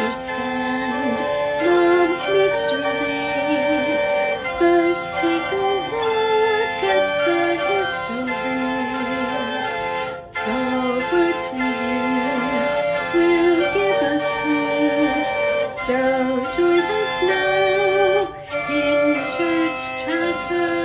understand the mystery. First take a look at the history. The words we use will give us clues. So join us now in Church Chatter.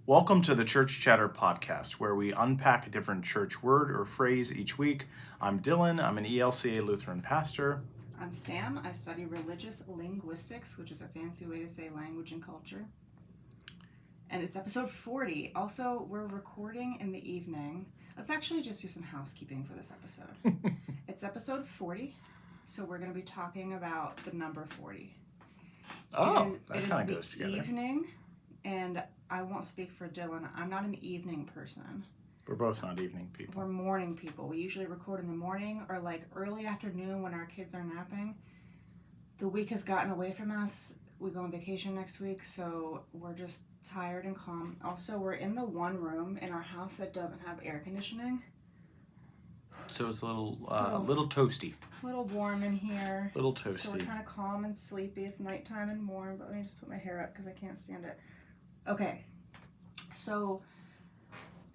Welcome to the Church Chatter podcast, where we unpack a different church word or phrase each week. I'm Dillon. I'm an ELCA Lutheran pastor. I'm Sam. I study religious linguistics, which is a fancy way to say language and culture. And it's episode 40. Also, we're recording in the evening. Let's actually just do some housekeeping for this episode. It's episode 40, so we're going to be talking about the number 40. Oh, that kind of goes together. It is the evening, and I won't speak for Dillon. I'm not an evening person. We're both not evening people. We're morning people. We usually record in the morning or like early afternoon when our kids are napping. The week has gotten away from us. We go on vacation next week, so we're just tired and calm. Also, we're in the one room in our house that doesn't have air conditioning. So it's a little toasty. A little warm in here. A little toasty. So we're kind of calm and sleepy. It's nighttime and warm, but let me just put my hair up because I can't stand it. Okay, so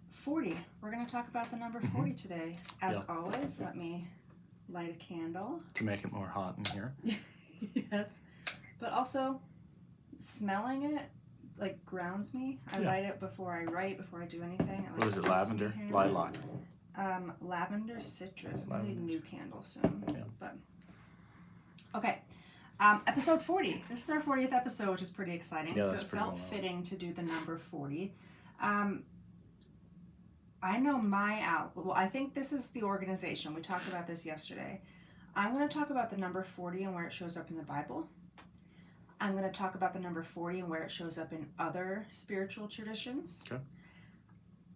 40. We're going to talk about the number 40 today. As always, let me light a candle. To make it more hot in here. Yes. But also, smelling it, like, grounds me. I light it before I write, before I do anything. What is it, lavender? Lilac? Lavender citrus. I need a new candle soon. Yeah. But okay. Episode 40. This is our 40th episode, which is pretty exciting. Yeah, so it felt fitting to do the number 40. I know I think this is the organization. We talked about this yesterday. I'm going to talk about the number 40 and where it shows up in the Bible. I'm going to talk about the number 40 and where it shows up in other spiritual traditions. Okay.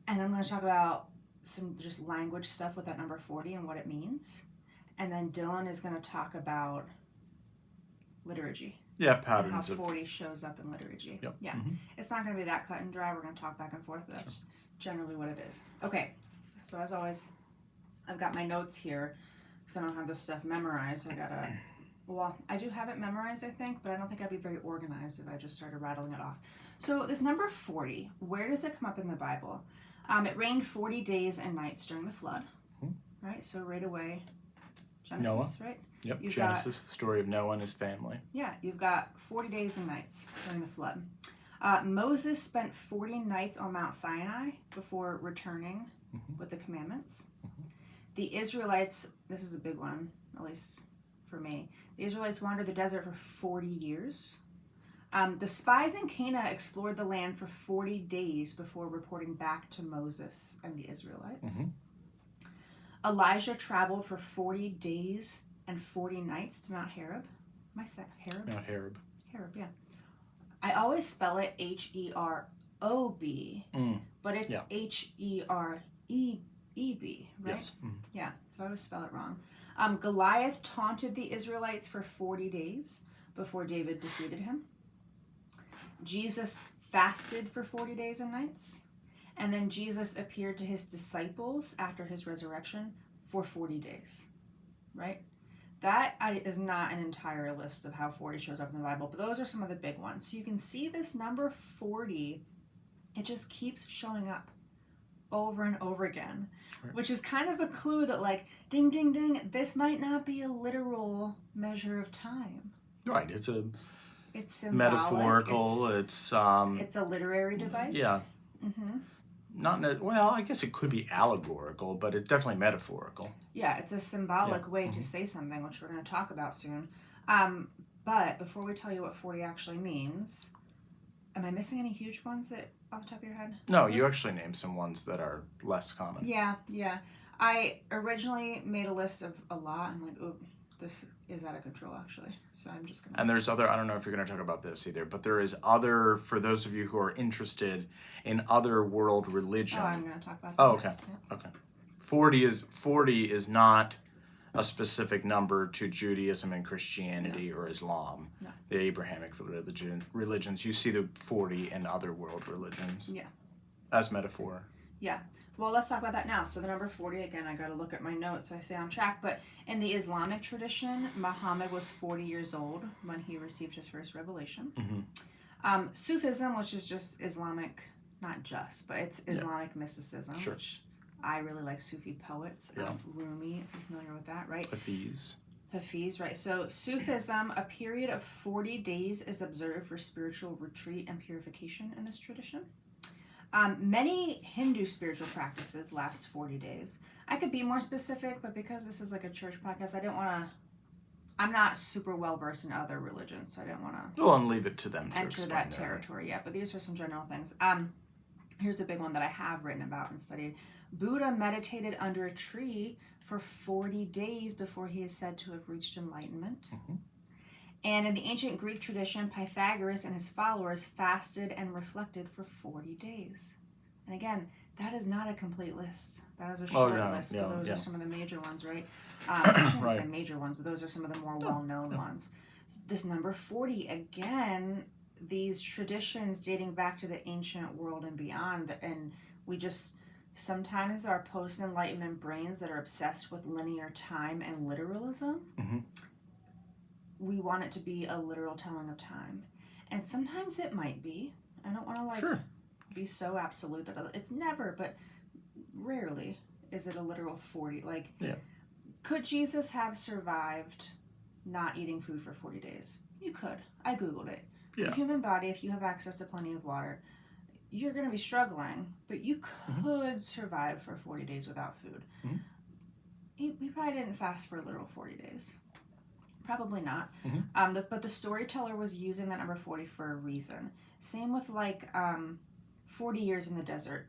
And I'm going to talk about some just language stuff with that number 40 and what it means. And then Dillon is going to talk about liturgy. Yeah, patterns and how of 40 shows up in liturgy. Yep. Yeah. Mm-hmm. It's not going to be that cut and dry. We're going to talk back and forth, but that's generally what it is. Okay. So as always, I've got my notes here because I don't have this stuff memorized. I do have it memorized, I think, but I don't think I'd be very organized if I just started rattling it off. So this number 40, where does it come up in the Bible? It rained 40 days and nights during the flood, right? So right away, Genesis, Noah. Right? Yep, Genesis, the story of Noah and his family. Yeah, you've got 40 days and nights during the flood. Moses spent 40 nights on Mount Sinai before returning with the commandments. The Israelites, this is a big one, at least for me. The Israelites wandered the desert for 40 years. The spies in Canaan explored the land for 40 days before reporting back to Moses and the Israelites. Elijah traveled for 40 days and 40 nights to Mount Horeb. Horeb? Mount Horeb. Horeb, yeah. I always spell it H-E-R-O-B, but it's H-E-R-E-B, right? Yes. Yeah, so I always spell it wrong. Goliath taunted the Israelites for 40 days before David defeated him. Jesus fasted for 40 days and nights. And then Jesus appeared to his disciples after his resurrection for 40 days, right? That is not an entire list of how 40 shows up in the Bible, but those are some of the big ones. So you can see this number 40, it just keeps showing up over and over again, which is kind of a clue that, like, ding, ding, ding, this might not be a literal measure of time. Right, it's symbolic. Metaphorical, it's a literary device. Yeah. Well, I guess it could be allegorical, but it's definitely metaphorical. Yeah, it's a symbolic way to say something, which we're going to talk about soon. But before we tell you what 40 actually means, am I missing any huge ones that off the top of your head? No, you actually named some ones that are less common. Yeah. I originally made a list of a lot. I'm like, ooh, this is out of control, actually. So I'm just going to... And there's other, I don't know if you're going to talk about this either, but there is other, for those of you who are interested in other world religion. Oh, I'm going to talk about that. Oh, okay. Next. Yeah. Okay. 40 is not a specific number to Judaism and Christianity or Islam, the Abrahamic religions. You see the 40 in other world religions. Yeah. As metaphor. Yeah. Well, let's talk about that now. So the number 40, again, I got to look at my notes. I say on track. But in the Islamic tradition, Muhammad was 40 years old when he received his first revelation. Mm-hmm. Sufism, which is just Islamic, not just, but it's Islamic mysticism, which I really like Sufi poets. Rumi, if you're familiar with that, right? Hafiz, right. So Sufism, a period of 40 days is observed for spiritual retreat and purification in this tradition. Many Hindu spiritual practices last 40 days. I could be more specific, but because this is like a church podcast, I'm not super well versed in other religions, so I didn't want to Well, and leave it to them to enter that territory yet. But these are some general things. Here's a big one that I have written about and studied. Buddha meditated under a tree for 40 days before he is said to have reached enlightenment. Mm-hmm. And in the ancient Greek tradition, Pythagoras and his followers fasted and reflected for 40 days. And again, that is not a complete list. That is a short list, but those are some of the major ones, right? I shouldn't say major ones, but those are some of the more well-known ones. This number 40, again, these traditions dating back to the ancient world and beyond, and we just sometimes our post-enlightenment brains that are obsessed with linear time and literalism, we want it to be a literal telling of time. And sometimes it might be. I don't want to be so absolute that it's never, but rarely is it a literal 40. Could Jesus have survived not eating food for 40 days? You could. I Googled it. The human body, if you have access to plenty of water, you're going to be struggling, but you could survive for 40 days without food. He probably didn't fast for a literal 40 days. Probably not. But the storyteller was using that number 40 for a reason. Same with 40 years in the desert.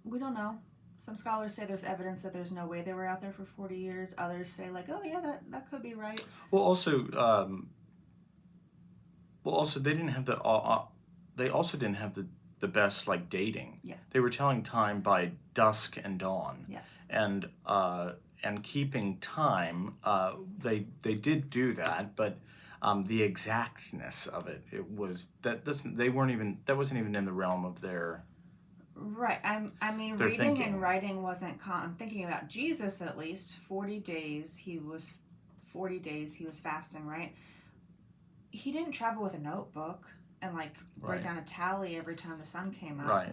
We don't know. Some scholars say there's evidence that there's no way they were out there for 40 years. Others say oh yeah, that could be right. Well, also they didn't have the best dating. Yeah. They were telling time by dusk and dawn. Yes. And keeping time, they did do that, but the exactness of it that wasn't even in the realm of their. Right. I mean, reading thinking. And writing wasn't. I'm thinking about Jesus at least. 40 days he was fasting. Right. He didn't travel with a notebook and write down a tally every time the sun came out. Right.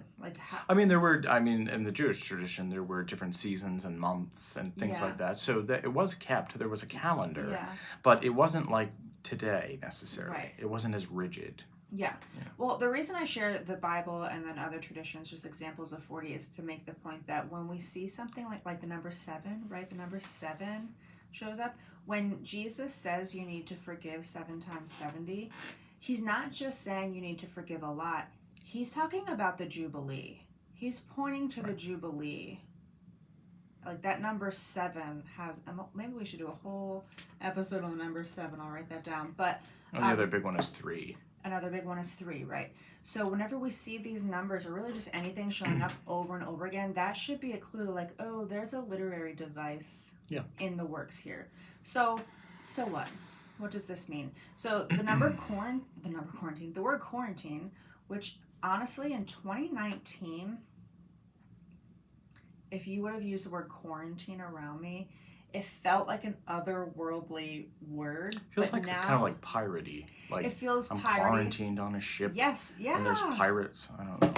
In the Jewish tradition, there were different seasons and months and things like that. So that it was kept. There was a calendar, but it wasn't like today necessarily. Right. It wasn't as rigid. Yeah. Well, the reason I share the Bible and then other traditions, just examples of 40, is to make the point that when we see something like the number 7, right? The number 7 shows up. When Jesus says you need to forgive 7 times 70, he's not just saying you need to forgive a lot. He's talking about the Jubilee. He's pointing to the Jubilee. That number 7 has, maybe we should do a whole episode on the number 7. I'll write that down. But the other big one is 3. Another big one is 3, right? So whenever we see these numbers, or really just anything showing up over and over again, that should be a clue there's a literary device in the works here. So what? What does this mean? So the word quarantine, which honestly in 2019, if you would have used the word quarantine around me, it felt like an otherworldly word. Feels kind of like piratey. It feels I'm piratey. Quarantined on a ship. Yes, yeah. And there's pirates. I don't know.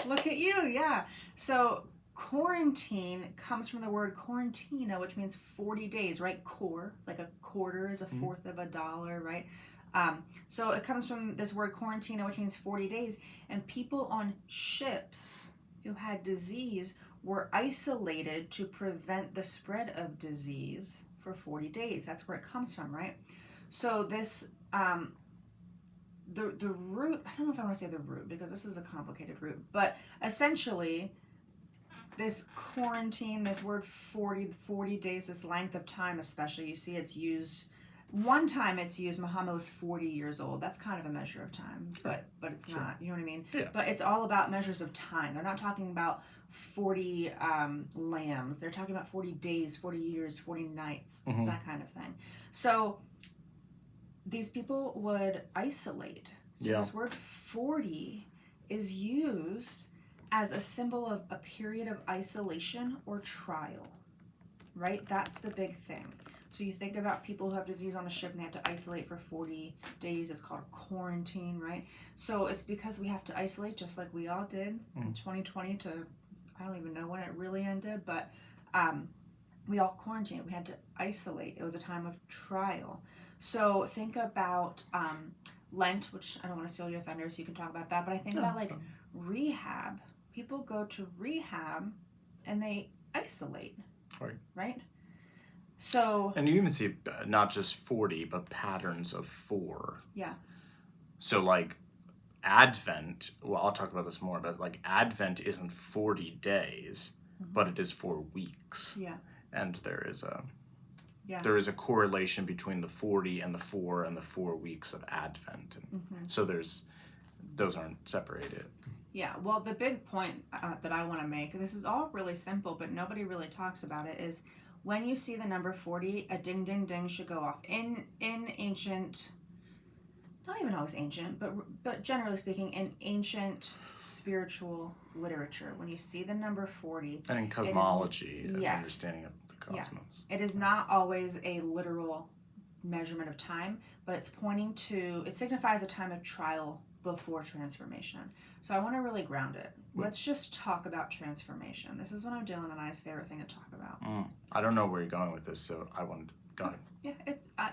Look at you, yeah. So quarantine comes from the word quarantina, which means 40 days, right? Core, like a quarter is a fourth of a dollar, right? So it comes from this word quarantina, which means 40 days. And people on ships who had disease were isolated to prevent the spread of disease for 40 days. That's where it comes from, right? So this, the root, I don't know if I want to say the root because this is a complicated root, but essentially this quarantine, this word 40 days, this length of time especially, you see it's used One time it's used, Muhammad was 40 years old. That's kind of a measure of time, but it's Sure. not. You know what I mean? Yeah. But it's all about measures of time. They're not talking about 40 lambs. They're talking about 40 days, 40 years, 40 nights, that kind of thing. So these people would isolate. So Yeah. this word 40 is used as a symbol of a period of isolation or trial, right? That's the big thing. So you think about people who have disease on a ship and they have to isolate for 40 days. It's called quarantine, right? So it's because we have to isolate just like we all did in 2020 to, I don't even know when it really ended, but we all quarantined. We had to isolate. It was a time of trial. So think about Lent, which I don't want to steal your thunder, so you can talk about that. But I think about like rehab. People go to rehab and they isolate, right? So, and you even see not just 40, but patterns of 4. Yeah. So like Advent, well, I'll talk about this more, but like Advent isn't 40 days, but it is 4 weeks. Yeah. And there is a correlation between the 40 and the 4 and the 4 weeks of Advent. And so those aren't separated. Yeah, well, the big point that I want to make, this is all really simple, but nobody really talks about it, is when you see the number 40, a ding, ding, ding should go off. In ancient, not even always ancient, but generally speaking, in ancient spiritual literature, when you see the number 40. And in cosmology, an understanding of the cosmos. Yeah. It is not always a literal measurement of time, but it's pointing to, it signifies a time of trial before transformation. So I want to really ground it. Let's just talk about transformation. This is one of Dillon and I's favorite thing to talk about. I don't know where you're going with this, so I want to go ahead. Yeah,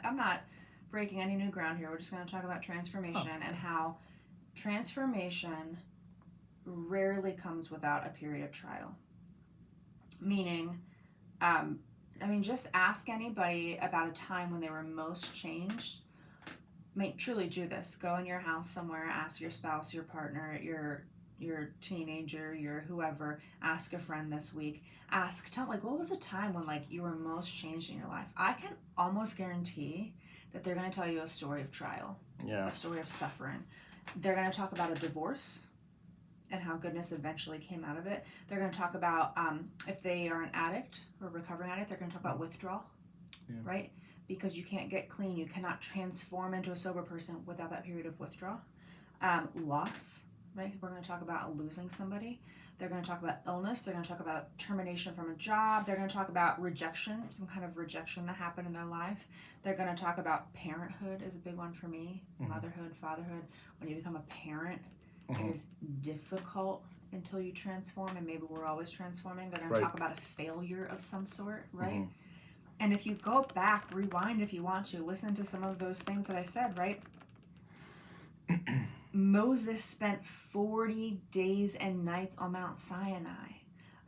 I'm not breaking any new ground here. We're just going to talk about transformation and how transformation rarely comes without a period of trial. Meaning, just ask anybody about a time when they were most changed. Truly do this. Go in your house somewhere, ask your spouse, your partner, your teenager, your whoever, ask a friend this week. Tell like, what was a time when like you were most changed in your life? I can almost guarantee that they're going to tell you a story of trial, a story of suffering. They're going to talk about a divorce and how goodness eventually came out of it. They're going to talk about if they are an addict or recovering addict, they're going to talk about withdrawal, right? Because you can't get clean. You cannot transform into a sober person without that period of withdrawal. Loss, right? We're going to talk about losing somebody. They're going to talk about illness. They're going to talk about termination from a job. They're going to talk about rejection, some kind of rejection that happened in their life. They're going to talk about parenthood is a big one for me. Motherhood, fatherhood. When you become a parent, it is difficult until you transform, and maybe we're always transforming. They're going to talk about a failure of some sort, right? And if you go back, rewind if you want to, listen to some of those things that I said, right? Moses spent 40 days and nights on Mount Sinai,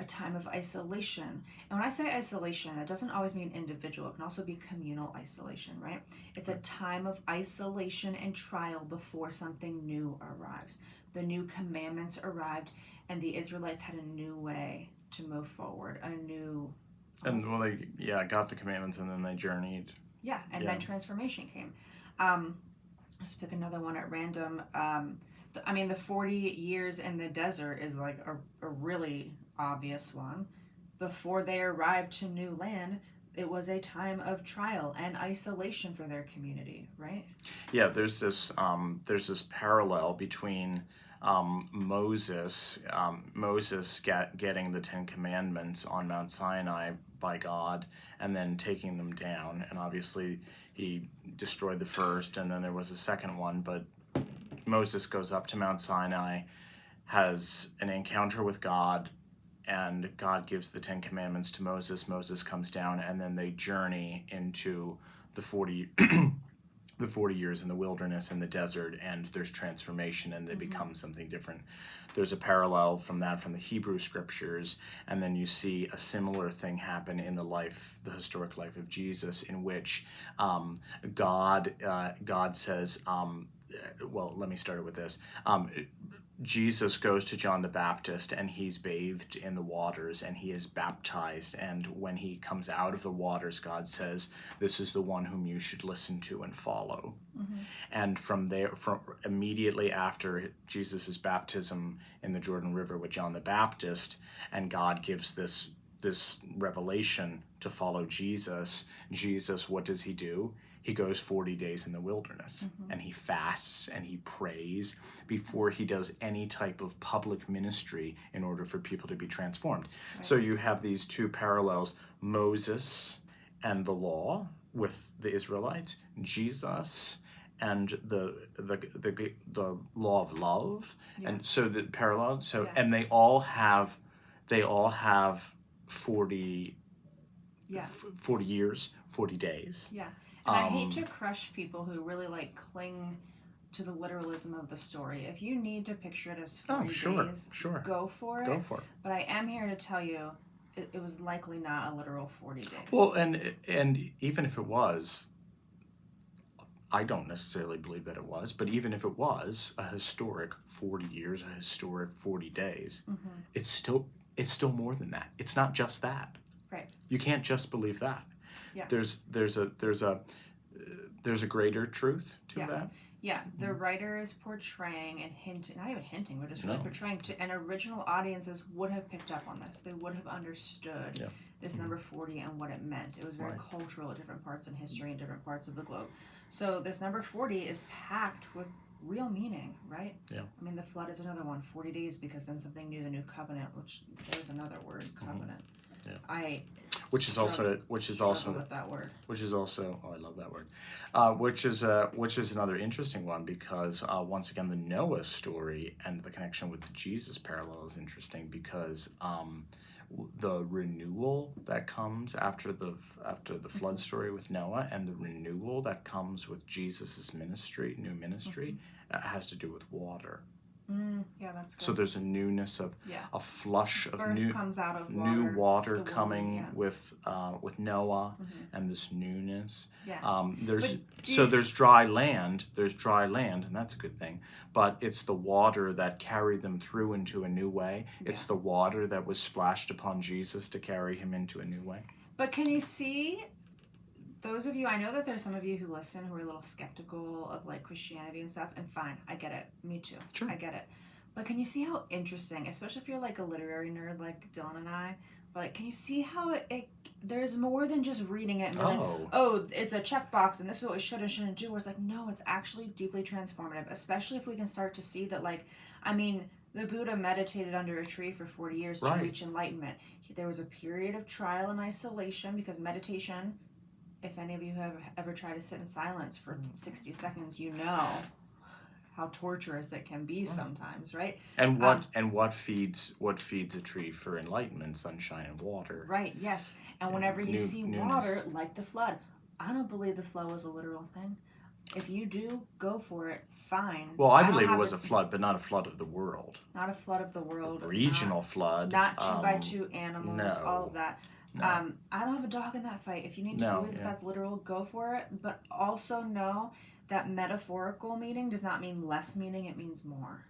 a time of isolation. And when I say isolation, it doesn't always mean individual. It can also be communal isolation, right? It's a time of isolation and trial before something new arrives. The new commandments arrived, and the Israelites had a new way to move forward, a new... And well, they got the commandments, and then they journeyed. Yeah, and then transformation came. Let's pick another one at random. The 40 years in the desert is like a really obvious one. Before they arrived to new land, it was a time of trial and isolation for their community, right? Yeah, there's this parallel between Moses getting the 10 Commandments on Mount Sinai by God and then taking them down, and obviously he destroyed the first, and then there was a second one, but Moses goes up to Mount Sinai, has an encounter with God, and God gives the 10 Commandments to Moses. Moses comes down, and then they journey into the 40 years in the wilderness and the desert, and there's transformation, and they become something different. There's a parallel from the Hebrew scriptures, and then you see a similar thing happen in the historic life of Jesus, in which God says, well, let me start it with this. Jesus goes to John the Baptist and he's bathed in the waters and he is baptized. And when he comes out of the waters, God says, "This is the one whom you should listen to and follow." And from there, from immediately after Jesus' baptism in the Jordan River with John the Baptist, and God gives this revelation to follow Jesus, what does he do? He goes 40 days in the wilderness and he fasts and he prays before he does any type of public ministry in order for people to be transformed. Right. So you have these two parallels, Moses and the law with the Israelites, Jesus and the law of love. Yeah. And so the parallel, and they all have 40 years, 40 days. Yeah. And I hate to crush people who really cling to the literalism of the story. If you need to picture it as 40 days, go for it. But I am here to tell you, it was likely not a literal 40 days. Well, and even if it was, I don't necessarily believe that it was, but even if it was a historic 40 years, a historic 40 days, it's still more than that. It's not just that. Right. You can't just believe that. Yeah. There's a greater truth to that. Yeah, the writer is portraying and not even hinting, but just really portraying to, and original audiences would have picked up on this. They would have understood this number 40 and what it meant. It was very cultural at different parts in history and different parts of the globe. So this number 40 is packed with real meaning, right? Yeah. I mean, the flood is another one, 40 days, because then something new, the new covenant, which there's another word, covenant. Yeah. Which is also with that word. Which is also, I love that word. Which is another interesting one, because once again the Noah story and the connection with the Jesus parallel is interesting, because the renewal that comes after the flood story with Noah and the renewal that comes with Jesus' ministry, new ministry, has to do with water. Yeah, that's good. So there's a newness of a flush of Birth comes out of new water coming with Noah, and this newness. Yeah. There's dry land. There's dry land, and that's a good thing. But it's the water that carried them through into a new way. It's the water that was splashed upon Jesus to carry him into a new way. But can you see? Those of you, I know that there's some of you who listen who are a little skeptical of Christianity and stuff, and fine, I get it. Me too. Sure. I get it. But can you see how interesting, especially if you're a literary nerd like Dillon and I, but can you see how there's more than just reading it and being it's a checkbox and this is what we should and shouldn't do, where it's no, it's actually deeply transformative, especially if we can start to see that the Buddha meditated under a tree for 40 years to reach enlightenment. There was a period of trial and isolation, because meditation, if any of you have ever tried to sit in silence for 60 seconds, you know how torturous it can be sometimes, right? And what feeds a tree for enlightenment? Sunshine and water. Right, yes. And whenever you see water, like the flood, I don't believe the flood was a literal thing. If you do, go for it. Fine. Well, I believe it was a flood, but not a flood of the world. Not a flood of the world. A regional flood. Not 2x2 animals, all of that. No. I don't have a dog in that fight. If you need to believe that's literal, go for it. But also know that metaphorical meaning does not mean less meaning, it means more.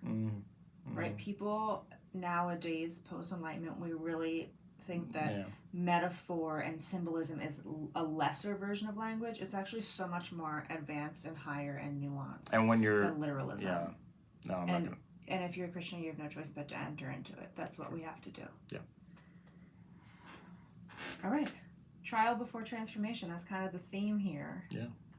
Right? People nowadays, post-enlightenment, we really think that metaphor and symbolism is a lesser version of language. It's actually so much more advanced and higher and nuanced than literalism. Yeah. No, I'm not gonna. And if you're a Christian, you have no choice but to enter into it. That's what we have to do. Yeah. All right. Trial before transformation. That's kind of the theme here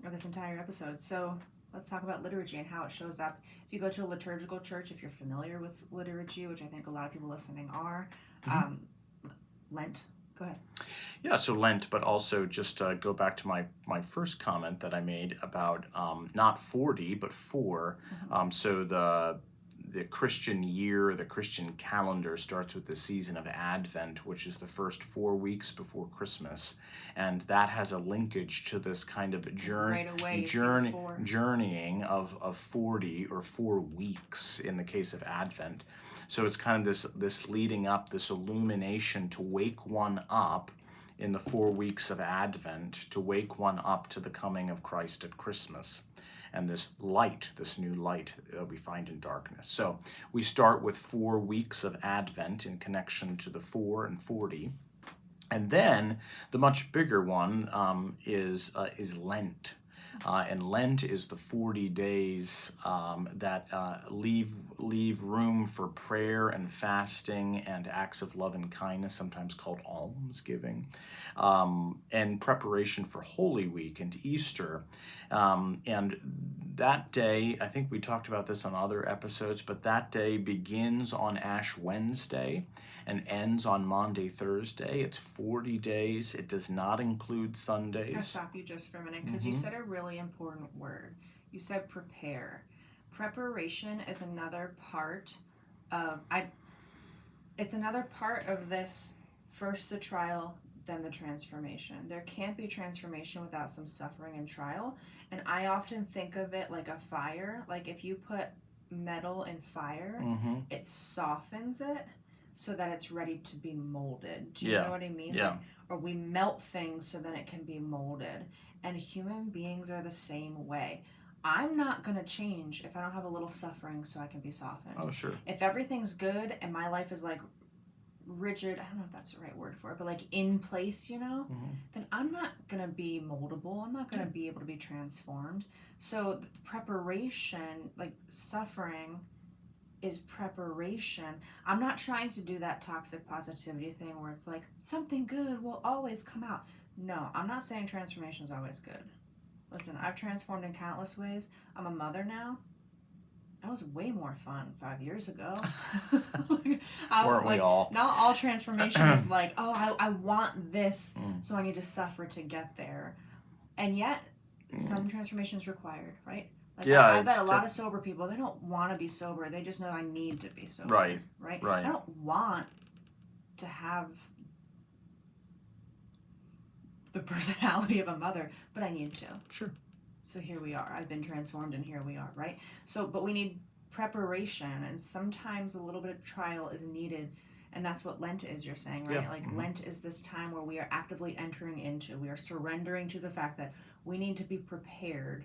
of this entire episode. So let's talk about liturgy and how it shows up. If you go to a liturgical church, if you're familiar with liturgy, which I think a lot of people listening are, Lent. Go ahead. Yeah, so Lent, but also just go back to my first comment that I made about not 40, but 4. So the Christian year, the Christian calendar starts with the season of Advent, which is the first 4 weeks before Christmas. And that has a linkage to this kind of journeying of 40 or 4 weeks in the case of Advent. So it's kind of this leading up, this illumination to wake one up in the 4 weeks of Advent, to wake one up to the coming of Christ at Christmas. and this light, this new light that we find in darkness. So we start with 4 weeks of Advent in connection to the 4 and 40. And then the much bigger one is Lent. And Lent is the 40 days that leave room for prayer and fasting and acts of love and kindness, sometimes called almsgiving, and preparation for Holy Week and Easter. And that day, I think we talked about this on other episodes, but that day begins on Ash Wednesday and ends on Maundy, Thursday. It's 40 days. It does not include Sundays. I'll stop you just for a minute because you said a really important word. You said prepare. Preparation is another part of it's another part of this, first the trial, then the transformation. There can't be transformation without some suffering and trial. And I often think of it like a fire. Like if you put metal in fire, it softens it so that it's ready to be molded. Do you know what I mean? Yeah. Like, or we melt things so that it can be molded. And human beings are the same way. I'm not going to change if I don't have a little suffering so I can be softened. Oh, sure. If everything's good and my life is like rigid, I don't know if that's the right word for it, but like in place, you know, then I'm not going to be moldable. I'm not going to be able to be transformed. So preparation, like suffering, is preparation. I'm not trying to do that toxic positivity thing where it's like something good will always come out. No, I'm not saying transformation is always good. Listen, I've transformed in countless ways. I'm a mother now. That was way more fun 5 years ago. Weren't we all? Not all transformation is like, oh, I want this, so I need to suffer to get there. And yet, some transformation is required, right? Like I bet a lot of sober people, they don't want to be sober. They just know I need to be sober. Right. I don't want to have the personality of a mother, but I need to. Sure. So here we are. I've been transformed and here we are, right? So, but we need preparation, and sometimes a little bit of trial is needed. And that's what Lent is, you're saying, right? Yeah. Like Lent is this time where we are actively entering into, we are surrendering to the fact that we need to be prepared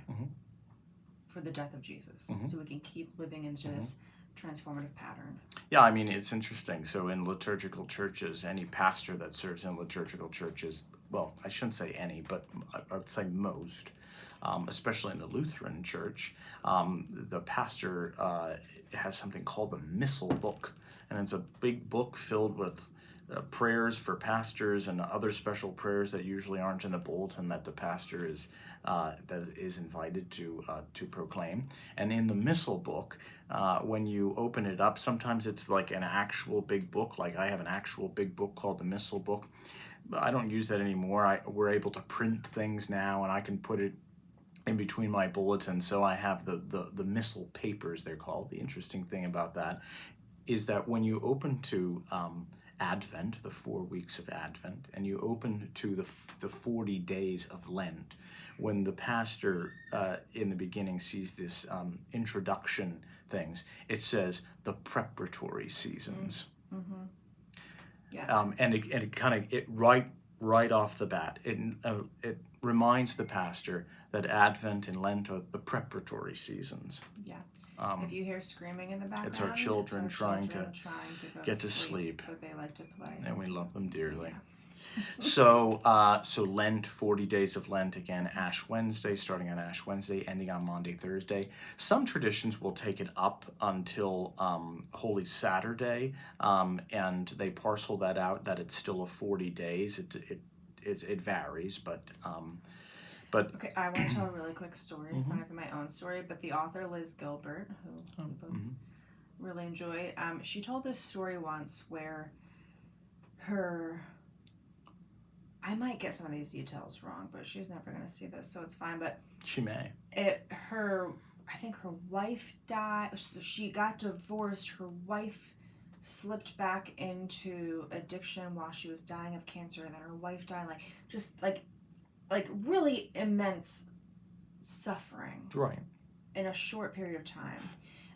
for the death of Jesus, so we can keep living into this transformative pattern. Yeah, I mean, it's interesting. So in liturgical churches, any pastor that serves in liturgical churches, well, I shouldn't say any, but I would say most, especially in the Lutheran church, the pastor has something called the Missal Book. And it's a big book filled with prayers for pastors and other special prayers that usually aren't in the bulletin that the pastor is invited to proclaim. And in the Missal Book, when you open it up, sometimes it's like an actual big book. Like I have an actual big book called the Missal Book. I don't use that anymore. We're able to print things now, and I can put it in between my bulletins. So I have the Missal papers, they're called. The interesting thing about that is that when you open to Advent, the 4 weeks of Advent, and you open to the 40 days of Lent, when the pastor in the beginning sees this introduction things, it says the preparatory seasons. Yeah. And it kind of right off the bat, it reminds the pastor that Advent and Lent are the preparatory seasons. Yeah. If you hear screaming in the background, it's our children trying to get to sleep. But they like to play. And we love them dearly. Yeah. So Lent, 40 days of Lent, again, Ash Wednesday, starting on Ash Wednesday, ending on Maundy, Thursday. Some traditions will take it up until Holy Saturday, and they parcel that out, that it's still a 40 days. It varies, but okay, I want to tell a really quick story. It's not even my own story, but the author Liz Gilbert, who we both really enjoy, she told this story once where I might get some of these details wrong, but she's never going to see this, so it's fine. But she may. I think her wife died. So she got divorced. Her wife slipped back into addiction while she was dying of cancer, and then her wife died. Like really immense suffering. Right. In a short period of time.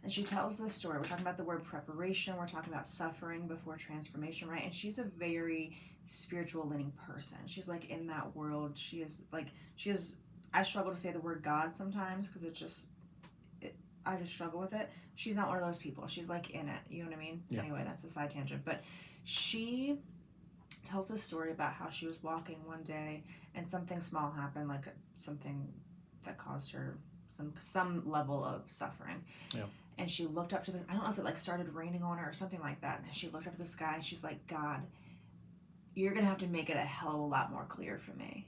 And she tells this story. We're talking about the word preparation. We're talking about suffering before transformation, right? And she's a very spiritual leaning person. She's like in that world. She has I struggle to say the word God sometimes because I just struggle with it. She's not one of those people. She's like in it. You know what I mean? Yeah. Anyway, that's a side tangent. But she tells a story about how she was walking one day and something small happened, like something that caused her some level of suffering. Yeah. And she looked up to I don't know if it like started raining on her or something like that. And she looked up to the sky and she's like, God, you're going to have to make it a hell of a lot more clear for me.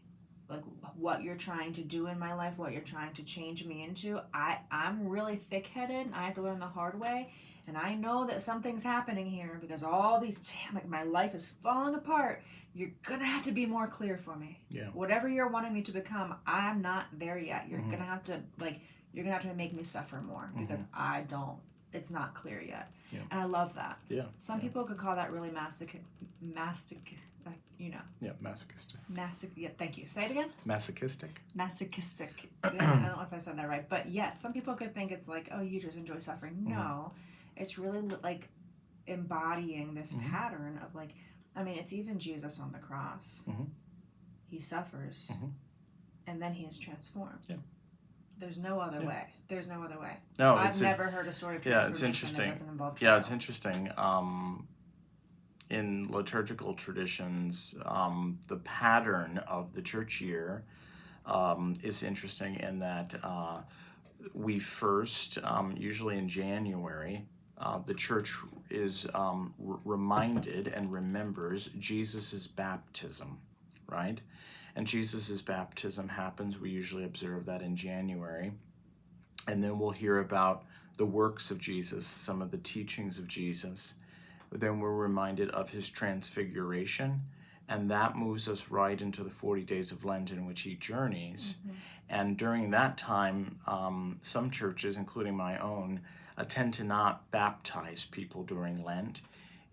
Like what you're trying to do in my life, what you're trying to change me into. I'm really thick-headed and I have to learn the hard way. And I know that something's happening here because all these, like my life is falling apart. You're going to have to be more clear for me. Yeah. Whatever you're wanting me to become, I'm not there yet. You're going to have to make me suffer more because it's not clear yet. Yeah. And I love that. Yeah. Some people could call that really masochistic. Yeah, masochistic. Yeah, thank you. Say it again. Masochistic. Masochistic. I don't know if I said that right, but yes, some people could think it's like, oh, you just enjoy suffering. No, it's really like embodying this pattern of like, I mean, it's even Jesus on the cross. He suffers, and then he is transformed. Yeah. There's no other way. There's no other way. No, I've never heard a story of transformation it's interesting. that doesn't involve trial. Yeah, it's interesting. In liturgical traditions, the pattern of the church year is interesting in that we first, usually in January, the church is reminded and remembers Jesus' baptism, right? And Jesus' baptism happens, we usually observe that in January. And then we'll hear about the works of Jesus, some of the teachings of Jesus. Then we're reminded of his transfiguration, and that moves us right into the 40 days of Lent in which he journeys. And during that time, some churches, including my own, tend to not baptize people during Lent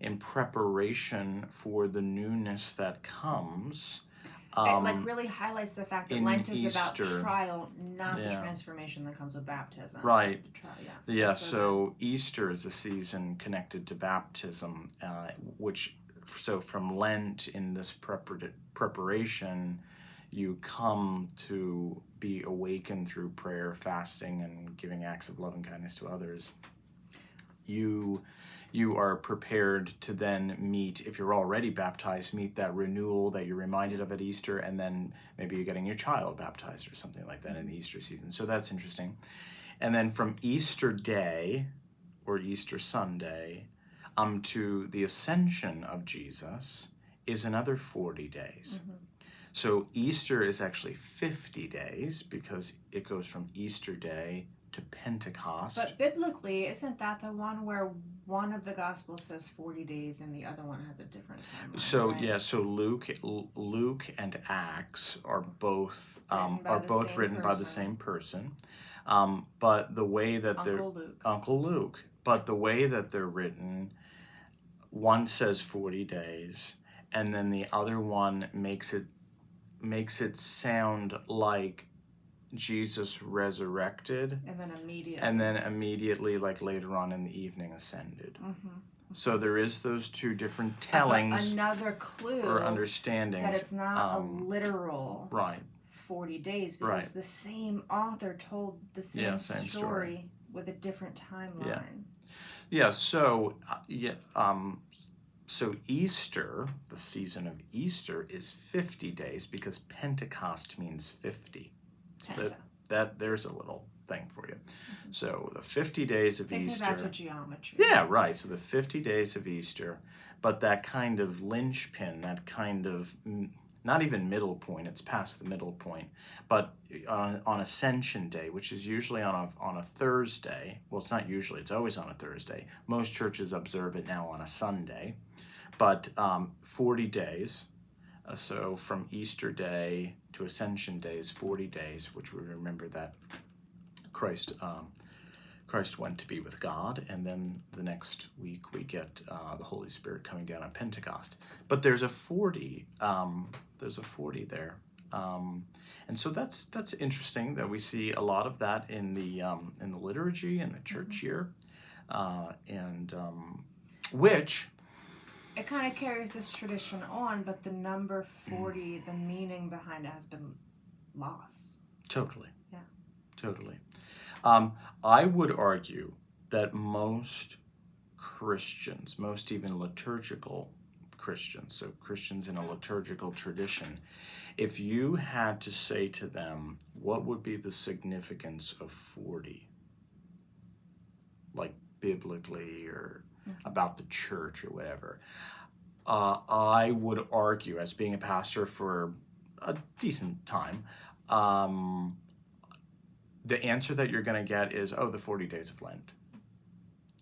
in preparation for the newness that comes. It like really highlights the fact that Lent is Easter, about trial, not the transformation that comes with baptism. Right. Yeah. So Easter is a season connected to baptism, so from Lent in this preparation, you come to be awakened through prayer, fasting, and giving acts of love and kindness to others. You are prepared to then meet, if you're already baptized, meet that renewal that you're reminded of at Easter, and then maybe you're getting your child baptized or something like that in the Easter season. So that's interesting. And then from Easter Day or Easter Sunday to the ascension of Jesus is another 40 days. So Easter is actually 50 days because it goes from Easter Day to Pentecost. But biblically, isn't that the one where one of the Gospels says 40 days and the other one has a different timeline? So right? so Luke and Acts are both written by the same person, but the way that Uncle Luke, but the way that they're written, one says 40 days, and then the other one makes it sound like Jesus resurrected and then immediately like later on in the evening ascended. So there is those two different tellings, another clue or understandings that it's not a literal 40 days because the same author told the same story with a different timeline. So Easter, the season of Easter, is 50 days because Pentecost means 50. So that there's a little thing for you. So the 50 days of Easter. Takes me back to geometry. Yeah, right. So the 50 days of Easter, but that kind of linchpin, that kind of not even middle point. It's past the middle point. But on Ascension Day, which is usually on a Thursday. Well, it's not usually. It's always on a Thursday. Most churches observe it now on a Sunday. But 40 days. So from Easter Day to Ascension Day is 40 days, which we remember that Christ went to be with God, and then the next week we get the Holy Spirit coming down on Pentecost. But there's a 40. There's a 40 there, and so that's interesting that we see a lot of that in the liturgy and the church year, and which. It kind of carries this tradition on, but the number 40, the meaning behind it has been lost. Totally. Yeah. Totally. I would argue that most Christians, most even liturgical Christians, so Christians in a liturgical tradition, if you had to say to them, what would be the significance of 40? Like biblically or about the church or whatever. I would argue, as being a pastor for a decent time, the answer that you're going to get is, the 40 days of Lent.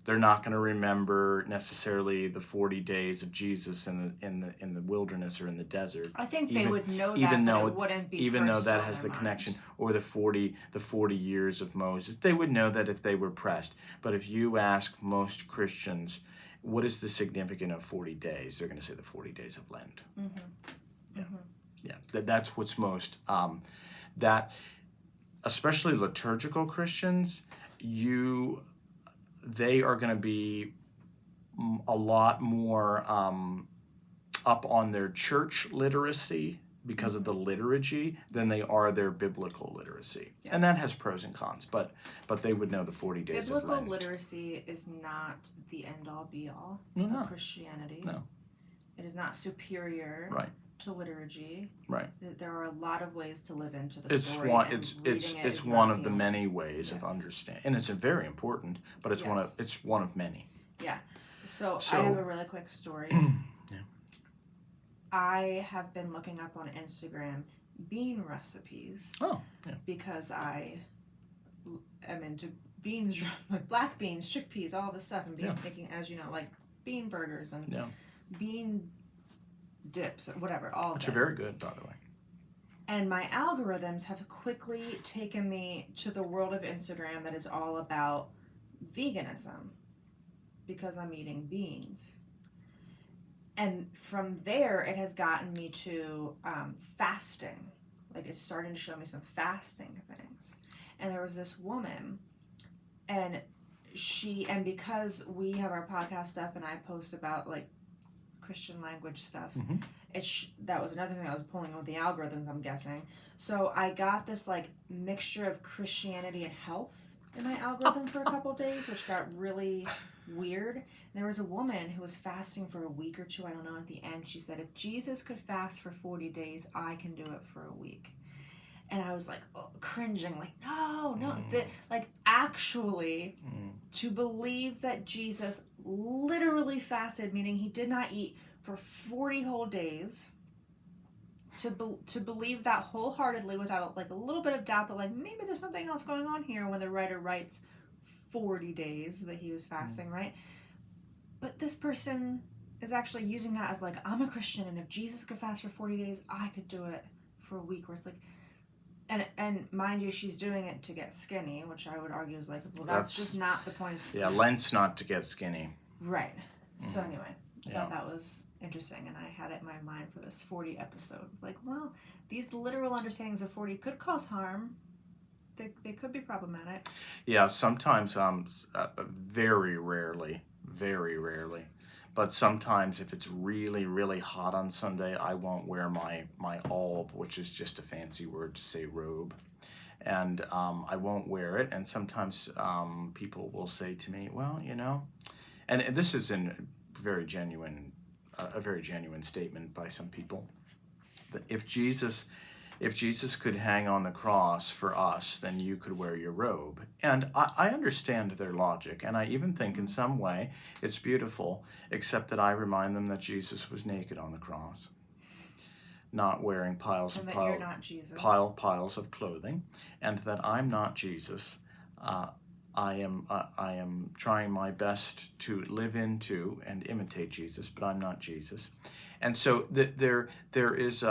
They're not going to remember necessarily the 40 days of Jesus in the wilderness or in the desert. I think they would know that, even but though it wouldn't be even though first that on has their the connection, mind. or the 40 years of Moses. They would know that if they were pressed. But if you ask most Christians, what is the significance of 40 days? They're going to say the 40 days of Lent. Yeah, that's what's most that, especially liturgical Christians, they are going to be a lot more up on their church literacy because of the liturgy than they are their biblical literacy. Yeah. And that has pros and cons, but they would know the 40 days of Lent. Biblical literacy is not the end-all be-all of Christianity. No. It is not superior to liturgy. Right. There are a lot of ways to live into the story. It's one of the many ways of understanding, and it's very important. But it's one of many. Yeah. So I have a really quick story. Yeah. I have been looking up on Instagram bean recipes. Oh. Yeah. Because I am into beans, like black beans, chickpeas, all this stuff, and making, as you know, like bean burgers and bean dips, whatever, all which of it. are very good, by the way. And my algorithms have quickly taken me to the world of Instagram that is all about veganism because I'm eating beans. And from there, it has gotten me to fasting. Like, it's starting to show me some fasting things. And there was this woman, and because we have our podcast stuff and I post about, like, Christian language stuff, that was another thing that was pulling with the algorithms, I'm guessing. So I got this, like, mixture of Christianity and health in my algorithm for a couple of days, which got really weird. And there was a woman who was fasting for a week or two, I don't know, at the end. She said, if Jesus could fast for 40 days, I can do it for a week. And I was like, cringing, like, no. Like, actually, to believe that Jesus literally fasted, meaning he did not eat for 40 whole days, to believe that wholeheartedly without, like, a little bit of doubt that, like, maybe there's something else going on here when the writer writes 40 days that he was fasting, right? But this person is actually using that as, like, I'm a Christian, and if Jesus could fast for 40 days, I could do it for a week, where it's like, and mind you, she's doing it to get skinny, which I would argue is like, well, that's just not the point. Yeah, Lent's not to get skinny. Right. So anyway, I thought that was interesting, and I had it in my mind for this 40 episode. Like, well, these literal understandings of 40 could cause harm. They could be problematic. Yeah, sometimes, very rarely, but sometimes if it's really, really hot on Sunday, I won't wear my alb, which is just a fancy word to say robe. And I won't wear it. And sometimes people will say to me, well, you know, and this is a very genuine statement by some people, that if Jesus could hang on the cross for us, then you could wear your robe. And I understand their logic, and I even think in some way it's beautiful, except that I remind them that Jesus was naked on the cross, not wearing piles of clothing, and that I'm not Jesus. I am trying my best to live into and imitate Jesus, but I'm not Jesus. And so there is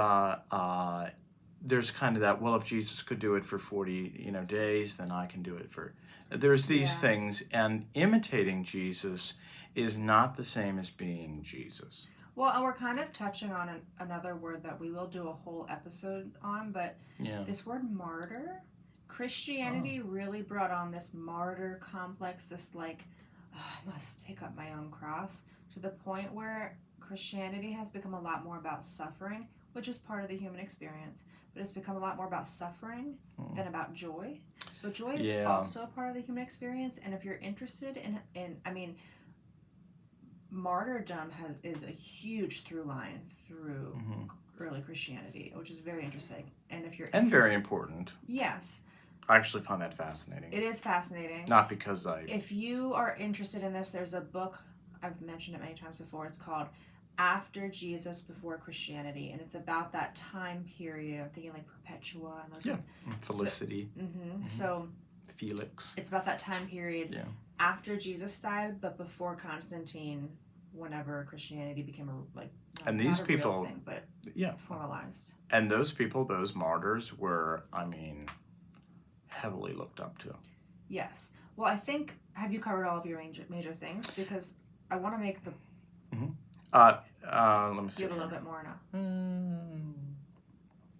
there's kind of that, well, if Jesus could do it for 40 days, then I can do it for... There's these things, and imitating Jesus is not the same as being Jesus. Well, and we're kind of touching on another word that we will do a whole episode on, but this word martyr, Christianity really brought on this martyr complex, this like, I must take up my own cross, to the point where Christianity has become a lot more about suffering, which is part of the human experience, but it's become a lot more about suffering than about joy. But joy is also a part of the human experience, and if you're interested in I mean, martyrdom is a huge through line through early Christianity, which is very interesting. And if you're very important. Yes. I actually find that fascinating. It is fascinating. Not because If you are interested in this, there's a book, I've mentioned it many times before, it's called After Jesus, Before Christianity, and it's about that time period. I'm thinking like Perpetua and those Felicity. So Felix. It's about that time period after Jesus died, but before Constantine, whenever Christianity became and these people, real thing, but formalized. And those people, those martyrs, were, I mean, heavily looked up to. Yes. Well, I think, have you covered all of your major things? Because I want to make the... let me see. You have a little bit more now.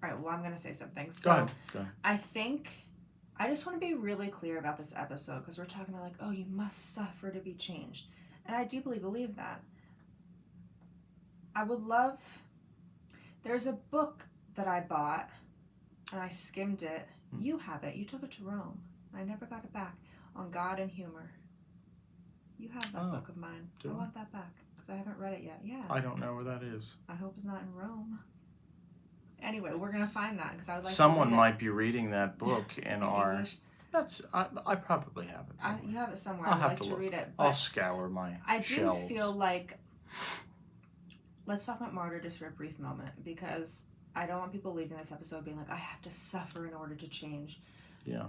All right, well, I'm going to say something. So, Go ahead. I think, I just want to be really clear about this episode, because we're talking about like, oh, you must suffer to be changed. And I deeply believe that. I would love, there's a book that I bought, and I skimmed it. You have it. You took it to Rome. I never got it back. On God and Humor. You have that book of mine. I want that back because I haven't read it yet. Yeah. I don't know where that is. I hope it's not in Rome. Anyway, we're gonna find that because I would like. Someone to read might be reading that book in our. English. I probably have it somewhere. You have it somewhere. I'll I'd have like to read it. I'll scour my shelves. I do feel like. Let's talk about martyr just for a brief moment because I don't want people leaving this episode being like, I have to suffer in order to change. Yeah.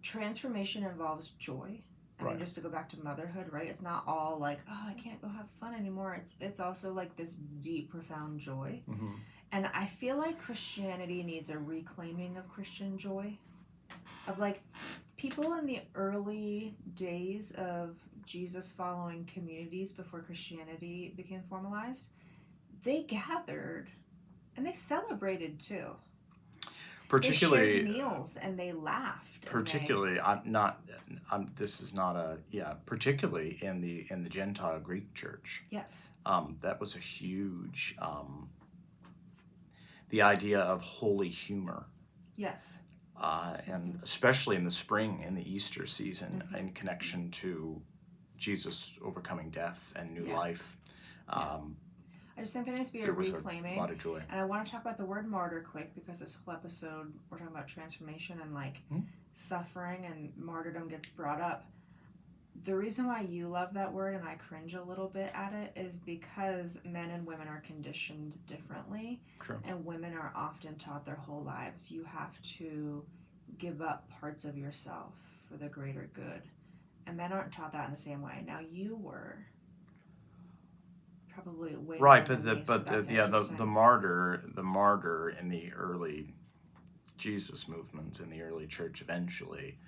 Transformation involves joy. I mean, just to go back to motherhood, right? It's not all like, oh, I can't go have fun anymore. It's also like this deep, profound joy. And I feel like Christianity needs a reclaiming of Christian joy. Of like, people in the early days of Jesus following communities before Christianity became formalized, they gathered and they celebrated too. Particularly, they shared meals and they laughed. Particularly, this is not a particularly in the Gentile Greek church. Yes. That was a huge. The idea of holy humor. Yes. And especially in the spring, in the Easter season, in connection to Jesus overcoming death and new life. I just think there needs to be a reclaiming. A lot of joy. And I want to talk about the word martyr quick because this whole episode we're talking about transformation and like suffering and martyrdom gets brought up. The reason why you love that word and I cringe a little bit at it is because men and women are conditioned differently. True. And women are often taught their whole lives you have to give up parts of yourself for the greater good. And men aren't taught that in the same way. Now you were probably way right, more but than me, the martyr in the early Jesus movements in the early church eventually.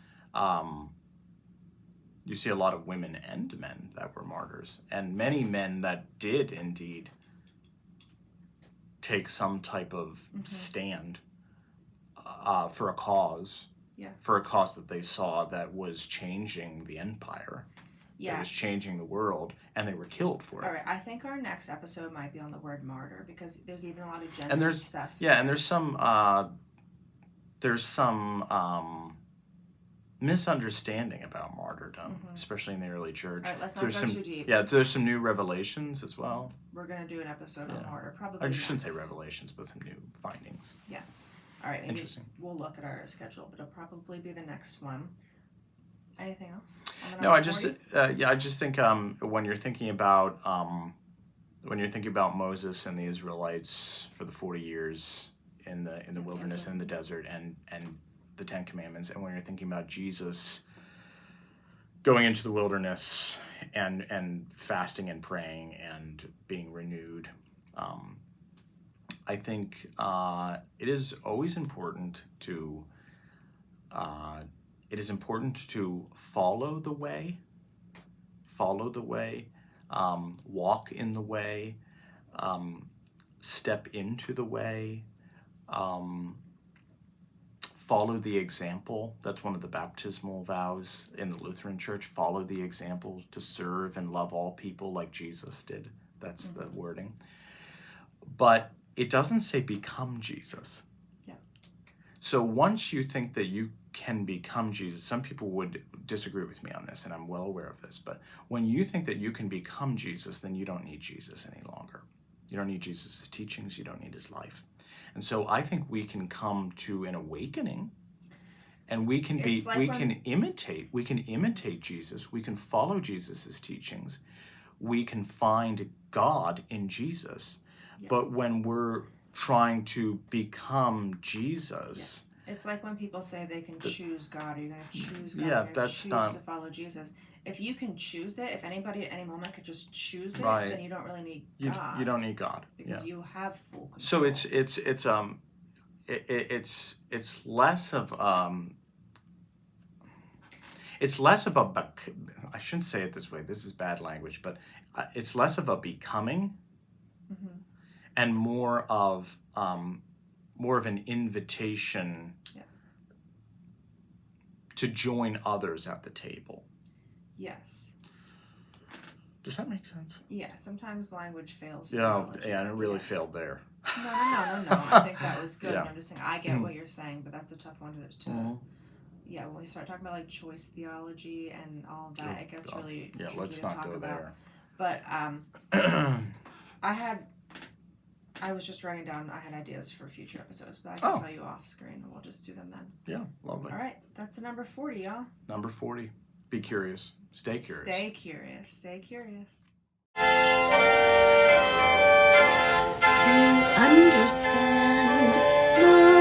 You see a lot of women and men that were martyrs, and many men that did indeed take some type of stand for a cause, for a cause that they saw that was changing the empire, that was changing the world, and they were killed for it. All right, I think our next episode might be on the word martyr because there's even a lot of gender stuff. Yeah, and there's some misunderstanding about martyrdom, especially in the early church. All right, let's not go too deep. Yeah, there's some new revelations as well. We're going to do an episode on martyr, probably. I shouldn't say revelations, but some new findings. Yeah. All right, maybe interesting. We'll look at our schedule, but it'll probably be the next one. Anything else? No, I just think when you're thinking about Moses and the Israelites for the 40 years in the wilderness and in the desert and the Ten Commandments, and when you're thinking about Jesus going into the wilderness and fasting and praying and being renewed, I think it is always important to follow the way, walk in the way, step into the way, follow the example. That's one of the baptismal vows in the Lutheran Church. Follow the example to serve and love all people like Jesus did. That's the wording. But it doesn't say become Jesus. Yeah. So once you think that you can become Jesus, some people would disagree with me on this, and I'm well aware of this, but when you think that you can become Jesus, then you don't need Jesus any longer. You don't need Jesus' teachings, you don't need his life. And so I think we can come to an awakening, and we can imitate Jesus, we can follow Jesus' teachings, we can find God in Jesus. Yeah. But when we're trying to become Jesus, it's like when people say they can choose God, or you're going to choose God, yeah, you're going to that's choose not to follow Jesus. If you can choose it, if anybody at any moment could just choose it, right. then you don't really need You God. don't need God. Because you have full control. So it's less of a, I shouldn't say it this way, this is bad language, but it's less of a becoming Mm-hmm. and more of an invitation to join others at the table. Yes. Does that make sense? Yeah, sometimes language fails. Yeah, and it really failed there. No. I think that was good. Yeah. I'm just saying, I get what you're saying, but that's a tough one to yeah, when we start talking about like choice theology and all of that, it gets really tricky let's to not talk go about. there. But I was just writing down, I had ideas for future episodes, but I can tell you off screen, and we'll just do them then. Yeah, lovely. All right, that's the number 40, y'all. Number 40. Be curious. Stay curious. Stay curious. Stay curious. To understand love.